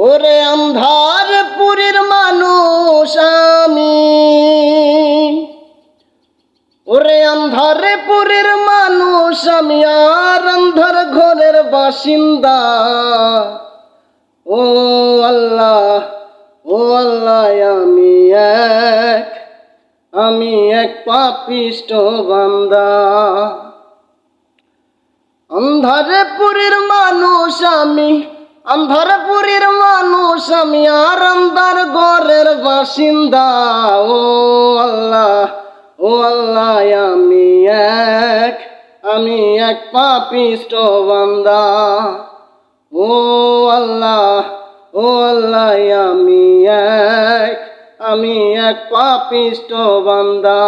ওরে আন্ধার পুরীর মানুষ আমি, ওরে আন্ধার পুরীর মানুষ আমি, আর আন্ধার ঘরের বাসিন্দা। ও আল্লাহ, ও আল্লাহ, আমি এক পাপিষ্ঠ বান্দা। আন্ধারে পুরীর মানুষ আমি, আন্ধারপুরীর মানুষ আমি, আর আন্ধার ঘরের বাসিন্দা। ও আল্লাহ, ও আল্লাহ, আমি এক পাপিষ্ঠ বান্দা। ও আল্লাহ, ও আল্লাহ, আমি এক পাপিষ্ঠ বান্দা।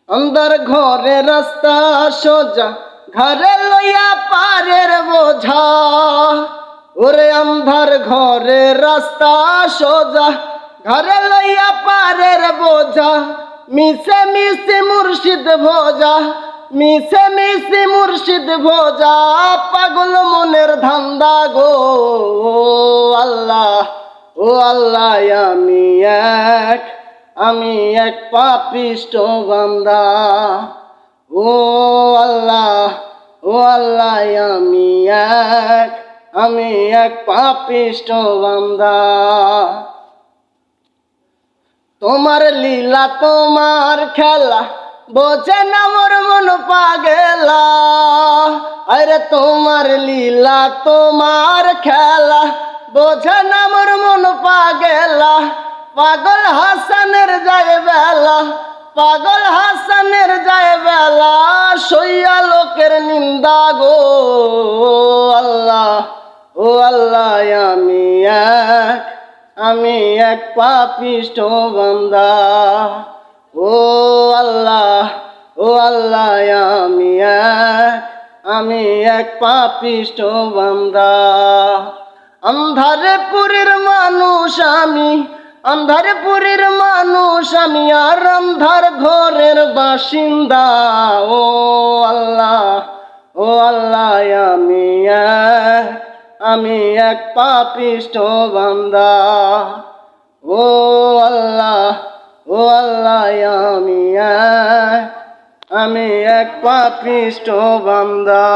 আন্ধার ঘরে রাস্তা সোজা, ঘরে লইয়া পারের বোঝা। ওরে আন্ধার ঘরে রাস্তা সোজা, ঘরে লইয়া পারের বোঝা। মিশে মিশে মুর্শিদ ভোজা, মিশে মিশে মুর্শিদ ভোজা। পাগল মনের ধান্দা গো। ও আল্লাহ, ও আল্লাহ, আমি এক পাপিষ্ঠ বান্দা। ও আল্লাহ, ও আল্লাহ, আমি এক পাপিষ্ঠ বান্দা। তোমার লীলা তোমার খেলা বোঝে না মোর মন পাগেলা। আরে তোমার লীলা তোমার খেলা বোঝে না মোর মন পাগেলা। পাগল হাসানের যায় বেলা, পাগল হাসানের যায় বেলা। সইয়া লোকের নিন্দা গো। ও আল্লাহ, ও আল্লাহ, আমি এক পাপিষ্ঠ বান্দা। ও আল্লাহ, ও আল্লাহ, আমি এক পাপিষ্ঠ বান্দা। আন্ধারে পুরীর মানুষ আমি, আন্ধার পুরীর মানুষ আমি, আর আন্ধার ঘরের বাসিন্দা। ও আল্লাহ, ও আল্লাহ, আমি এক পাপিষ্ঠ বান্দা। ও আল্লাহ, ও আল্লাহ, আমি এক পাপিষ্ঠ বান্দা।